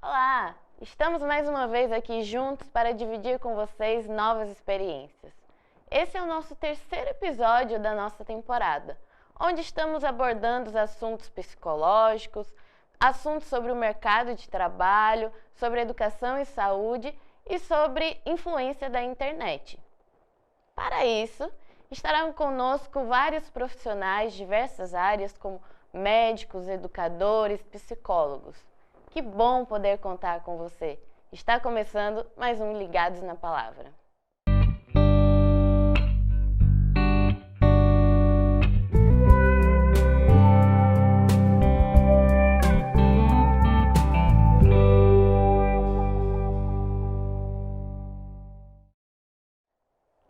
Olá! Estamos mais uma vez aqui juntos para dividir com vocês novas experiências. Esse é o nosso terceiro episódio da nossa temporada, onde estamos abordando os assuntos psicológicos, assuntos sobre o mercado de trabalho, sobre educação e saúde e sobre influência da internet. Para isso, estarão conosco vários profissionais de diversas áreas, como médicos, educadores, psicólogos. Que bom poder contar com você. Está começando mais um Ligados na Palavra.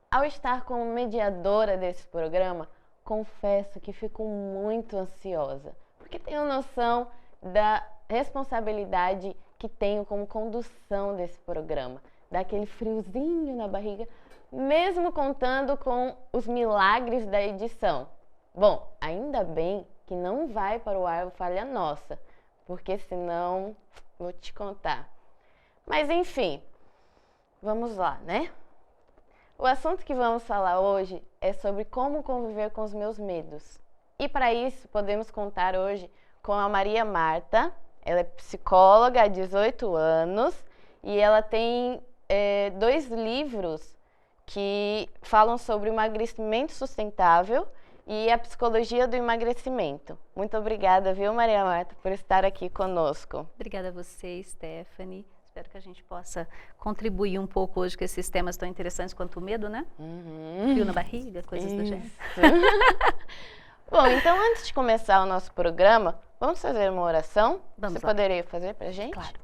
Ao estar como mediadora desse programa, confesso que fico muito ansiosa, porque tenho noção da responsabilidade que tenho como condução desse programa, daquele friozinho na barriga, mesmo contando com os milagres da edição. Bom, ainda bem que não vai para o ar falha nossa, porque senão vou te contar. Mas enfim, vamos lá, né? O assunto que vamos falar hoje é sobre como conviver com os meus medos. E para isso, podemos contar hoje com a Maria Marta. Ela é psicóloga há 18 anos e ela tem 2 livros que falam sobre o emagrecimento sustentável e a psicologia do emagrecimento. Muito obrigada, viu, Maria Marta, por estar aqui conosco. Obrigada a você, Stephanie. Espero que a gente possa contribuir um pouco hoje com esses temas tão interessantes quanto o medo, né? Frio na barriga, coisas do gênero. Bom, então antes de começar o nosso programa, vamos fazer uma oração? Vamos Você lá. poderia fazer pra gente? Claro.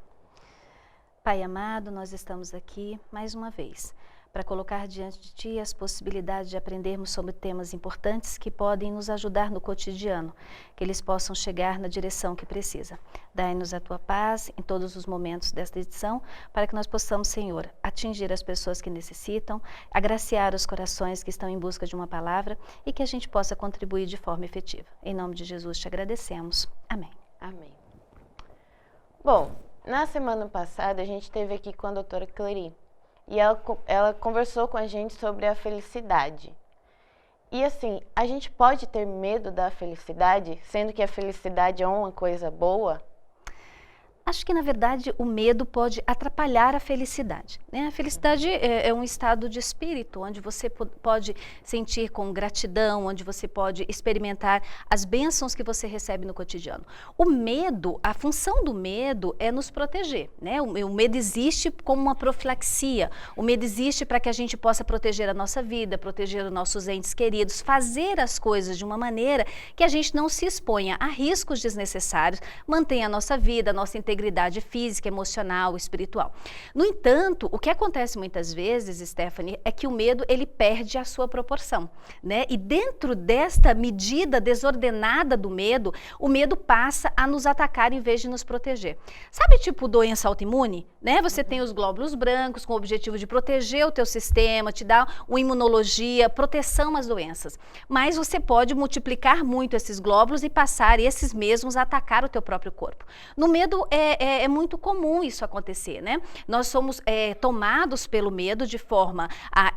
Pai amado, nós estamos aqui mais uma vez para colocar diante de Ti as possibilidades de aprendermos sobre temas importantes que podem nos ajudar no cotidiano, que eles possam chegar na direção que precisa. Dai-nos a Tua paz em todos os momentos desta edição, para que nós possamos, Senhor, atingir as pessoas que necessitam, agraciar os corações que estão em busca de uma palavra e que a gente possa contribuir de forma efetiva. Em nome de Jesus te agradecemos. Amém. Amém. Bom, na semana passada a gente esteve aqui com a doutora Clery e ela conversou com a gente sobre a felicidade. E assim, a gente pode ter medo da felicidade, sendo que a felicidade é uma coisa boa? Acho que, na verdade, o medo pode atrapalhar a felicidade, né? A felicidade é um estado de espírito, onde você pode sentir com gratidão, onde você pode experimentar as bênçãos que você recebe no cotidiano. O medo, a função do medo é nos proteger, né? O medo existe como uma profilaxia, o medo existe para que a gente possa proteger a nossa vida, proteger os nossos entes queridos, fazer as coisas de uma maneira que a gente não se exponha a riscos desnecessários, mantenha a nossa vida, a nossa integridade física, emocional, espiritual. No entanto, o que acontece muitas vezes, Stephanie, é que o medo ele perde a sua proporção, né? E dentro desta medida desordenada do medo, o medo passa a nos atacar em vez de nos proteger. Sabe, tipo doença autoimune, né? Você tem os glóbulos brancos com o objetivo de proteger o teu sistema, te dar uma imunologia, proteção às doenças. Mas você pode multiplicar muito esses glóbulos e passar esses mesmos a atacar o teu próprio corpo. No medo é muito comum isso acontecer, né? Nós somos tomados pelo medo de forma a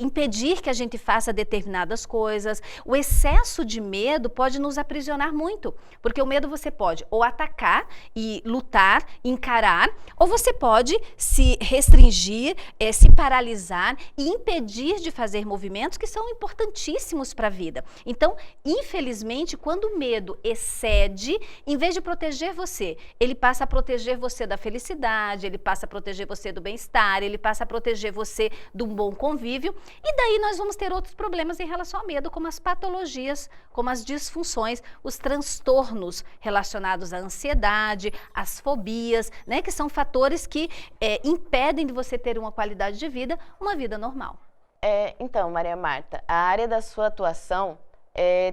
impedir que a gente faça determinadas coisas. O excesso de medo pode nos aprisionar muito, porque o medo você pode ou atacar e lutar, encarar, ou você pode se restringir, se paralisar e impedir de fazer movimentos que são importantíssimos para a vida. Então, infelizmente, quando o medo excede, em vez de proteger você, ele passa a proteger você da felicidade, ele passa a proteger você do bem-estar, ele passa a proteger você de um bom convívio, e daí nós vamos ter outros problemas em relação ao medo, como as patologias, como as disfunções, os transtornos relacionados à ansiedade, às fobias, né, que são fatores que impedem de você ter uma qualidade de vida, uma vida normal. Então, Maria Marta, a área da sua atuação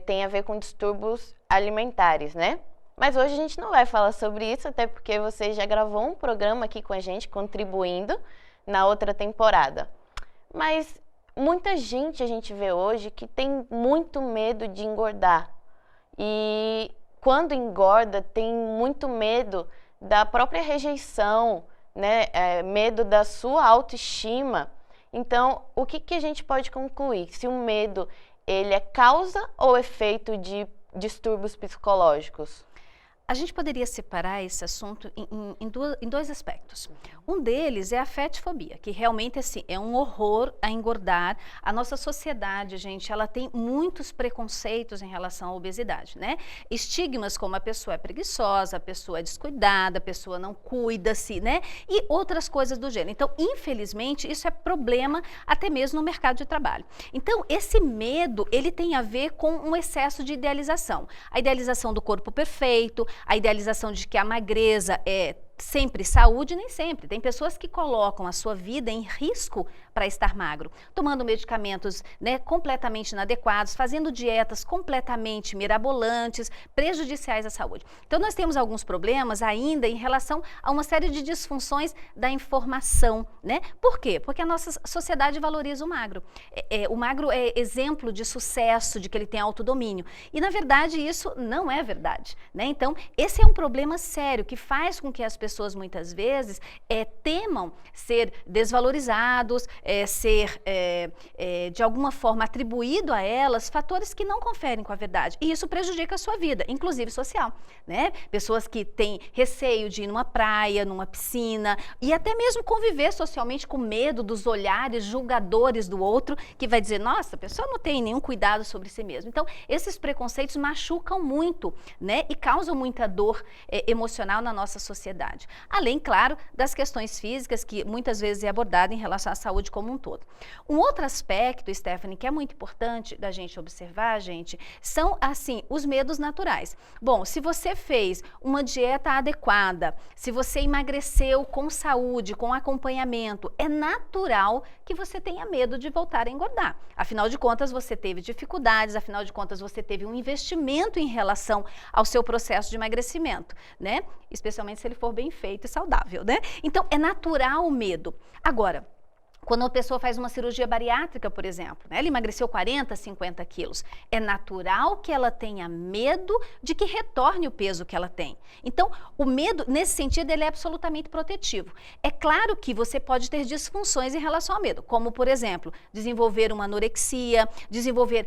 tem a ver com distúrbios alimentares, né? Mas hoje a gente não vai falar sobre isso, até porque você já gravou um programa aqui com a gente, contribuindo na outra temporada. Mas muita gente a gente vê hoje que tem muito medo de engordar. E quando engorda, tem muito medo da própria rejeição, né? Medo da sua autoestima. Então, o que a gente pode concluir? Se o medo, ele é causa ou efeito de distúrbios psicológicos? A gente poderia separar esse assunto em dois aspectos. Um deles é a fetofobia, que realmente assim, é um horror a engordar. A nossa sociedade, gente, ela tem muitos preconceitos em relação à obesidade, né? Estigmas como a pessoa é preguiçosa, a pessoa é descuidada, a pessoa não cuida-se, né? E outras coisas do gênero. Então, infelizmente, isso é problema até mesmo no mercado de trabalho. Então, esse medo, ele tem a ver com um excesso de idealização. A idealização do corpo perfeito, a idealização de que a magreza é sempre saúde, nem sempre. Tem pessoas que colocam a sua vida em risco para estar magro, tomando medicamentos, né, completamente inadequados, fazendo dietas completamente mirabolantes, prejudiciais à saúde. Então nós temos alguns problemas ainda em relação a uma série de disfunções da informação, né? Por quê? Porque a nossa sociedade valoriza o magro. O magro é exemplo de sucesso, de que ele tem autodomínio. E na verdade isso não é verdade, né? Então esse é um problema sério que faz com que as pessoas muitas vezes temam ser desvalorizados, ser de alguma forma atribuído a elas fatores que não conferem com a verdade. E isso prejudica a sua vida, inclusive social, né? Pessoas que têm receio de ir numa praia, numa piscina e até mesmo conviver socialmente com medo dos olhares julgadores do outro, que vai dizer, nossa, a pessoa não tem nenhum cuidado sobre si mesma. Então, esses preconceitos machucam muito, né? E causam muita dor emocional na nossa sociedade. Além, claro, das questões físicas que muitas vezes é abordada em relação à saúde como um todo. Um outro aspecto, Stephanie, que é muito importante da gente observar, gente, são, assim, os medos naturais. Bom, se você fez uma dieta adequada, se você emagreceu com saúde, com acompanhamento, é natural que você tenha medo de voltar a engordar. Afinal de contas, você teve dificuldades, afinal de contas, você teve um investimento em relação ao seu processo de emagrecimento, né? Especialmente se ele for bem feito e saudável, né? Então, é natural o medo. Agora, quando uma pessoa faz uma cirurgia bariátrica, por exemplo, né, ela emagreceu 40, 50 quilos, é natural que ela tenha medo de que retorne o peso que ela tem. Então, o medo, nesse sentido, ele é absolutamente protetivo. É claro que você pode ter disfunções em relação ao medo, como, por exemplo, desenvolver uma anorexia, desenvolver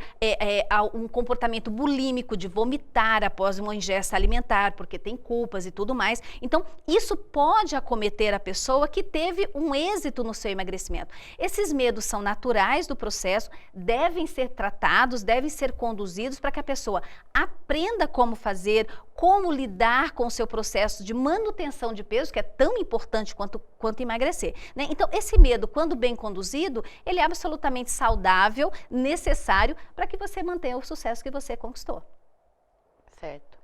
um comportamento bulímico de vomitar após uma ingesta alimentar, porque tem culpas e tudo mais. Então, isso pode acometer a pessoa que teve um êxito no seu emagrecimento. Esses medos são naturais do processo, devem ser tratados, devem ser conduzidos para que a pessoa aprenda como fazer, como lidar com o seu processo de manutenção de peso, que é tão importante quanto emagrecer, né? Então, esse medo, quando bem conduzido, ele é absolutamente saudável, necessário para que você mantenha o sucesso que você conquistou. Certo.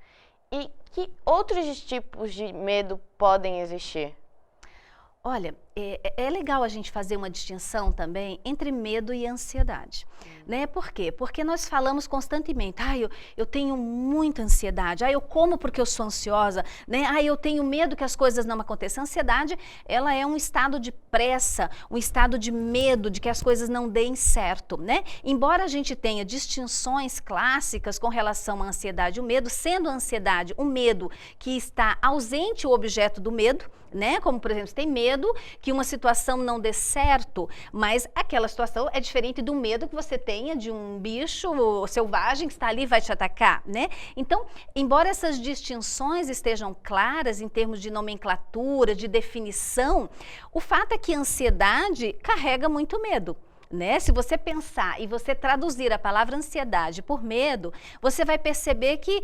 E que outros tipos de medo podem existir? Olha, é legal a gente fazer uma distinção também entre medo e ansiedade, né? Por quê? Porque nós falamos constantemente, eu tenho muita ansiedade, eu como porque eu sou ansiosa, né? Eu tenho medo que as coisas não aconteçam. A ansiedade, ela é um estado de pressa, um estado de medo de que as coisas não deem certo, né? Embora a gente tenha distinções clássicas com relação à ansiedade e o medo, sendo a ansiedade um medo que está ausente o objeto do medo, né? Como, por exemplo, você tem medo que uma situação não dê certo, mas aquela situação é diferente do medo que você tenha de um bicho selvagem que está ali e vai te atacar, né? Então, embora essas distinções estejam claras em termos de nomenclatura, de definição, o fato é que a ansiedade carrega muito medo. Né? Se você pensar e você traduzir a palavra ansiedade por medo, você vai perceber que,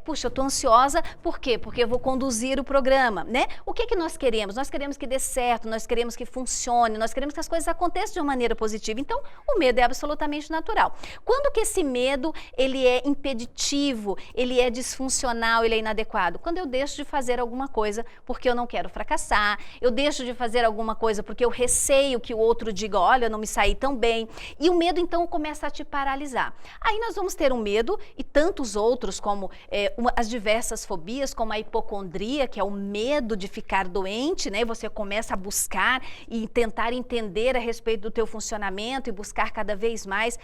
puxa, eu estou ansiosa, por quê? Porque eu vou conduzir o programa, né? O que nós queremos? Nós queremos que dê certo, nós queremos que funcione, nós queremos que as coisas aconteçam de uma maneira positiva. Então, o medo é absolutamente natural. Quando que esse medo, ele é impeditivo, ele é disfuncional, ele é inadequado? Quando eu deixo de fazer alguma coisa porque eu não quero fracassar, eu deixo de fazer alguma coisa porque eu receio que o outro diga, olha, não me saí tão bem, e o medo então começa a te paralisar. Aí nós vamos ter um medo e tantos outros, como as diversas fobias, como a hipocondria, que é o medo de ficar doente, né? Você começa a buscar e tentar entender a respeito do teu funcionamento e buscar cada vez mais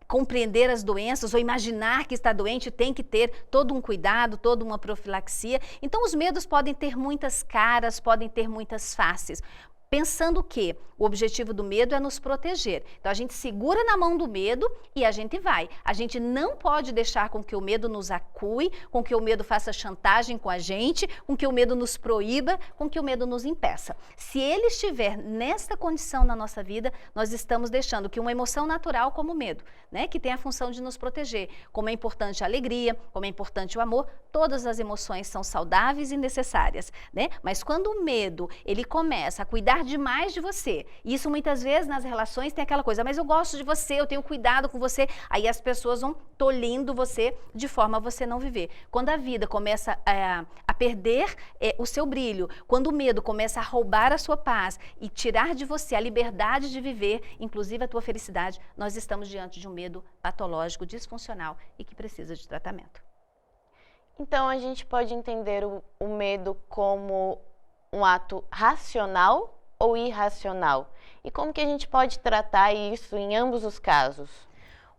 compreender as doenças ou imaginar que está doente, tem que ter todo um cuidado, toda uma profilaxia. Então, os medos podem ter muitas caras, podem ter muitas faces. Pensando que o objetivo do medo é nos proteger. Então, a gente segura na mão do medo e a gente vai. A gente não pode deixar com que o medo nos acue, com que o medo faça chantagem com a gente, com que o medo nos proíba, com que o medo nos impeça. Se ele estiver nesta condição na nossa vida, nós estamos deixando que uma emoção natural como o medo, né, que tem a função de nos proteger, como é importante a alegria, como é importante o amor, todas as emoções são saudáveis e necessárias, né? Mas quando o medo, ele começa a cuidar demais de você. E isso muitas vezes nas relações tem aquela coisa, mas eu gosto de você, eu tenho cuidado com você. Aí as pessoas vão tolhindo você de forma a você não viver. Quando a vida começa a perder o seu brilho, quando o medo começa a roubar a sua paz e tirar de você a liberdade de viver, inclusive a tua felicidade, nós estamos diante de um medo patológico, disfuncional e que precisa de tratamento. Então a gente pode entender o medo como um ato racional ou irracional? E como que a gente pode tratar isso em ambos os casos?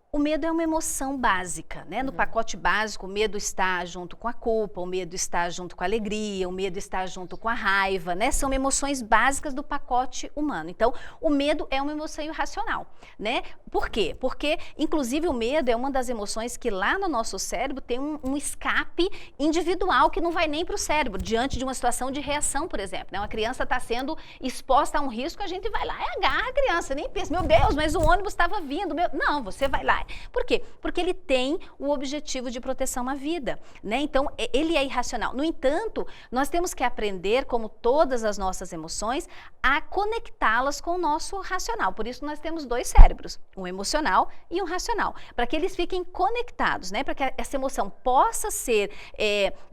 O medo é uma emoção básica, né? No pacote básico, o medo está junto com a culpa, o medo está junto com a alegria, o medo está junto com a raiva, né? São emoções básicas do pacote humano. Então, o medo é uma emoção irracional, né? Por quê? Porque, inclusive, o medo é uma das emoções que lá no nosso cérebro tem um escape individual que não vai nem para o cérebro, diante de uma situação de reação, por exemplo, né? Uma criança está sendo exposta a um risco, a gente vai lá e agarra a criança, nem pensa, meu Deus, mas o ônibus estava vindo. Não, você vai lá. Por quê? Porque ele tem o objetivo de proteção à vida, né? Então, ele é irracional. No entanto, nós temos que aprender, como todas as nossas emoções, a conectá-las com o nosso racional. Por isso, nós temos dois cérebros, um emocional e um racional, para que eles fiquem conectados, né? Para que essa emoção possa ser,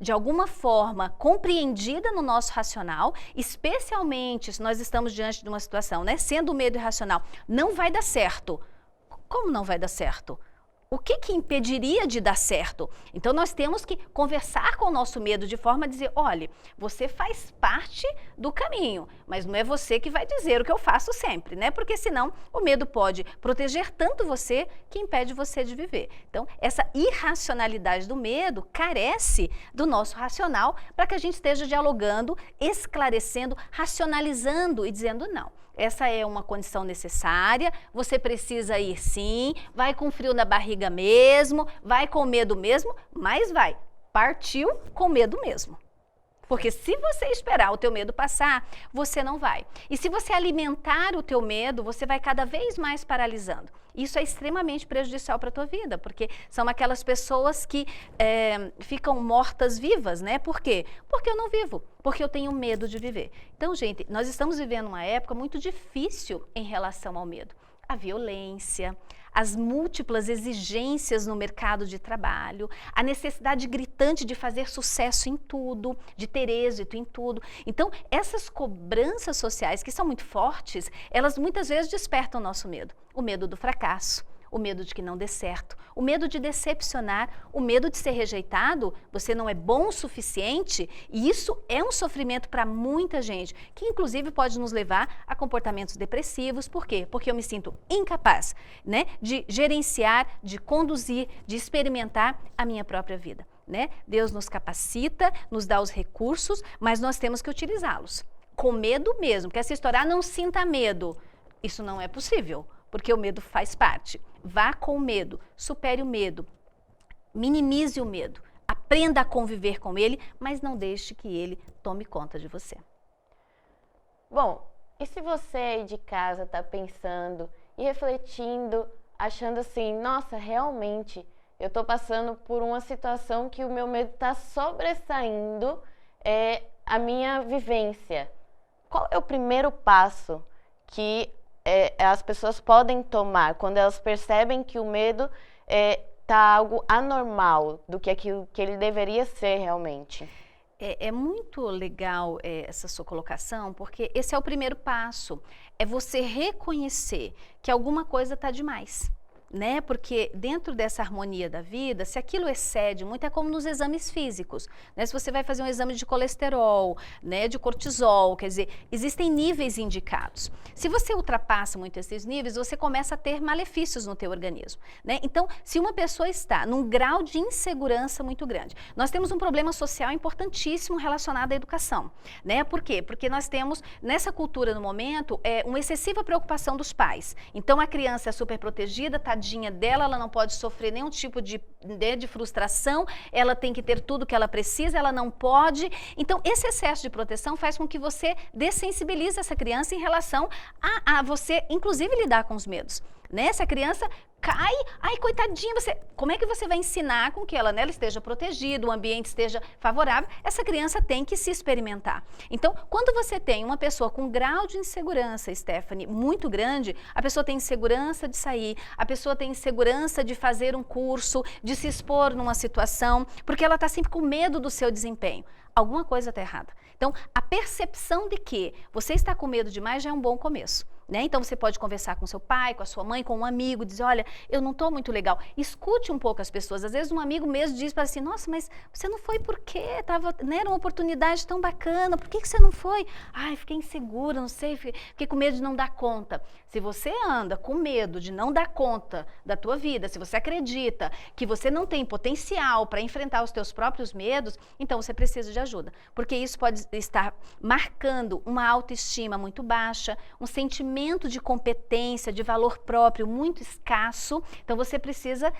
de alguma forma, compreendida no nosso racional, especialmente se nós estamos diante de uma situação, né? Sendo o medo irracional, não vai dar certo. Como não vai dar certo? O que impediria de dar certo? Então, nós temos que conversar com o nosso medo de forma a dizer, olha, você faz parte do caminho, mas não é você que vai dizer o que eu faço sempre, né? Porque senão o medo pode proteger tanto você que impede você de viver. Então, essa irracionalidade do medo carece do nosso racional para que a gente esteja dialogando, esclarecendo, racionalizando e dizendo não. Essa é uma condição necessária, você precisa ir sim, vai com frio na barriga mesmo, vai com medo mesmo, mas vai, partiu com medo mesmo. Porque se você esperar o teu medo passar, você não vai. E se você alimentar o teu medo, você vai cada vez mais paralisando. Isso é extremamente prejudicial para a tua vida, porque são aquelas pessoas que ficam mortas-vivas, né? Por quê? Porque eu não vivo, porque eu tenho medo de viver. Então, gente, nós estamos vivendo uma época muito difícil em relação ao medo. A violência, as múltiplas exigências no mercado de trabalho, a necessidade gritante de fazer sucesso em tudo, de ter êxito em tudo. Então, essas cobranças sociais que são muito fortes, elas muitas vezes despertam o nosso medo. O medo do fracasso, o medo de que não dê certo, o medo de decepcionar, o medo de ser rejeitado, você não é bom o suficiente, e isso é um sofrimento para muita gente, que inclusive pode nos levar a comportamentos depressivos. Por quê? Porque eu me sinto incapaz, né, de gerenciar, de conduzir, de experimentar a minha própria vida, né? Deus nos capacita, nos dá os recursos, mas nós temos que utilizá-los com medo mesmo, porque essa história, não sinta medo, isso não é possível, porque o medo faz parte. Vá com o medo, supere o medo, minimize o medo, aprenda a conviver com ele, mas não deixe que ele tome conta de você. Bom, e se você aí de casa está pensando e refletindo, achando assim, nossa, realmente, eu estou passando por uma situação que o meu medo está sobressaindo a minha vivência. Qual é o primeiro passo que as pessoas podem tomar quando elas percebem que o medo está algo anormal do que aquilo que ele deveria ser realmente? É muito legal essa sua colocação, porque esse é o primeiro passo, é você reconhecer que alguma coisa está demais. né? Porque dentro dessa harmonia da vida, se aquilo excede muito, é como nos exames físicos, né? Se você vai fazer um exame de colesterol, né, de cortisol, quer dizer, existem níveis indicados. Se você ultrapassa muito esses níveis, você começa a ter malefícios no teu organismo, né? Então, se uma pessoa está num grau de insegurança muito grande, nós temos um problema social importantíssimo relacionado à educação, né? Por quê? Porque nós temos, nessa cultura no momento, uma excessiva preocupação dos pais. Então, a criança é super protegida, tadinha dela, ela não pode sofrer nenhum tipo de frustração, ela tem que ter tudo que ela precisa, ela não pode. Então, esse excesso de proteção faz com que você dessensibilize essa criança em relação a você, inclusive, lidar com os medos. Né? Se a criança cai, ai, coitadinha, como é que você vai ensinar com que ela esteja protegida, o ambiente esteja favorável? Essa criança tem que se experimentar. Então, quando você tem uma pessoa com grau de insegurança, Stephanie, muito grande, a pessoa tem insegurança de sair, a pessoa tem insegurança de fazer um curso, de se expor numa situação, porque ela está sempre com medo do seu desempenho. Alguma coisa está errada. Então, a percepção de que você está com medo demais já é um bom começo. Né? Então, você pode conversar com seu pai, com a sua mãe, com um amigo, dizer, olha, eu não estou muito legal. Escute um pouco as pessoas. Às vezes, um amigo mesmo diz para assim, nossa, mas você não foi por quê? Né? Era uma oportunidade tão bacana, por que você não foi? Ai, fiquei insegura, não sei, fiquei com medo de não dar conta. Se você anda com medo de não dar conta da tua vida, se você acredita que você não tem potencial para enfrentar os teus próprios medos, então você precisa de ajuda. Porque isso pode estar marcando uma autoestima muito baixa, um sentimento de competência, de valor próprio muito escasso. Então você precisa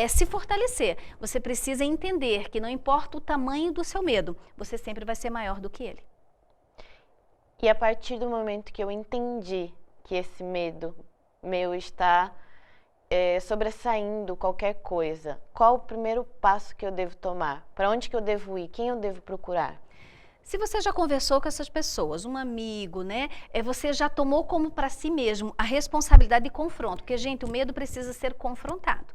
se fortalecer, você precisa entender que não importa o tamanho do seu medo, você sempre vai ser maior do que ele. E a partir do momento que eu entendi que esse medo meu está sobressaindo qualquer coisa, qual o primeiro passo que eu devo tomar? Para onde que eu devo ir? Quem eu devo procurar? Se você já conversou com essas pessoas, um amigo, né? Você já tomou como para si mesmo a responsabilidade de confronto, porque, gente, o medo precisa ser confrontado.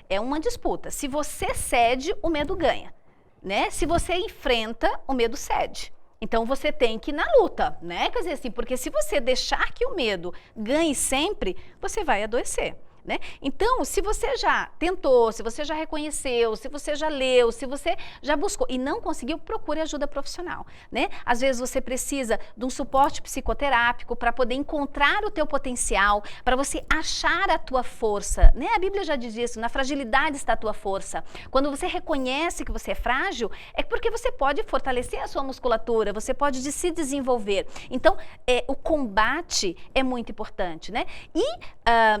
É uma disputa. Se você cede, o medo ganha, né? Se você enfrenta, o medo cede. Então, você tem que ir na luta, né? Quer dizer assim, porque se você deixar que o medo ganhe sempre, você vai adoecer. Né? Então, se você já tentou, se você já reconheceu, se você já leu, se você já buscou e não conseguiu, procure ajuda profissional, né? Às vezes você precisa de um suporte psicoterápico para poder encontrar o teu potencial, para você achar a tua força, né? A Bíblia já diz isso, na fragilidade está a tua força. Quando você reconhece que você é frágil, é porque você pode fortalecer a sua musculatura, você pode se desenvolver. Então, o combate é muito importante, né? E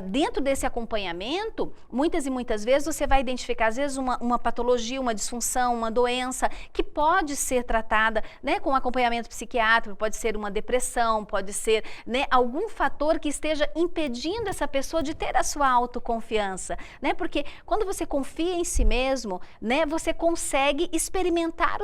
dentro desse acompanhamento, muitas e muitas vezes você vai identificar, às vezes, uma patologia, uma disfunção, uma doença que pode ser tratada, né, com acompanhamento psiquiátrico, pode ser uma depressão, pode ser, né, algum fator que esteja impedindo essa pessoa de ter a sua autoconfiança, né, porque quando você confia em si mesmo, né, você consegue experimentar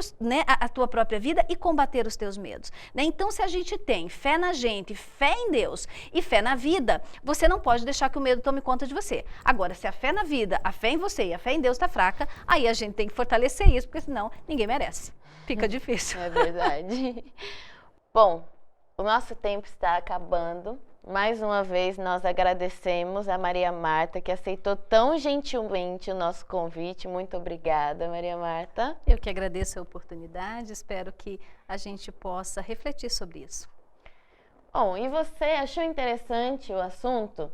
a tua própria vida e combater os teus medos, né? Então, se a gente tem fé na gente, fé em Deus e fé na vida, você não pode deixar que o medo tome conta de você. Agora, se a fé na vida, a fé em você e a fé em Deus está fraca, aí a gente tem que fortalecer isso, porque senão ninguém merece. Fica difícil. É verdade. Bom, o nosso tempo está acabando. Mais uma vez, nós agradecemos a Maria Marta, que aceitou tão gentilmente o nosso convite. Muito obrigada, Maria Marta. Eu que agradeço a oportunidade, espero que a gente possa refletir sobre isso. Bom, e você achou interessante o assunto?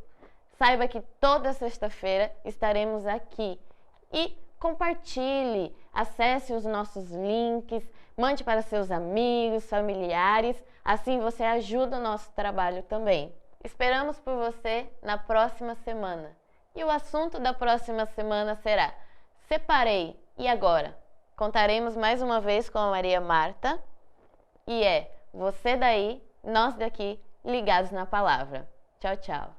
Saiba que toda sexta-feira estaremos aqui e compartilhe, acesse os nossos links, mande para seus amigos, familiares, assim você ajuda o nosso trabalho também. Esperamos por você na próxima semana. E o assunto da próxima semana será Separei, e agora? Contaremos mais uma vez com a Maria Marta e você daí, nós daqui, ligados na palavra. Tchau, tchau.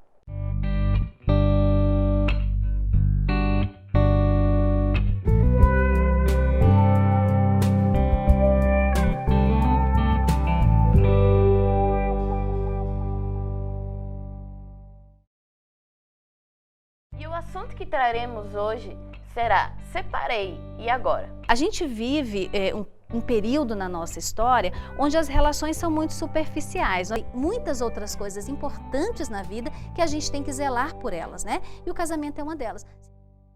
E o assunto que traremos hoje será Separei, e agora? A gente vive um período na nossa história onde as relações são muito superficiais. Muitas outras coisas importantes na vida que a gente tem que zelar por elas, né? E o casamento é uma delas.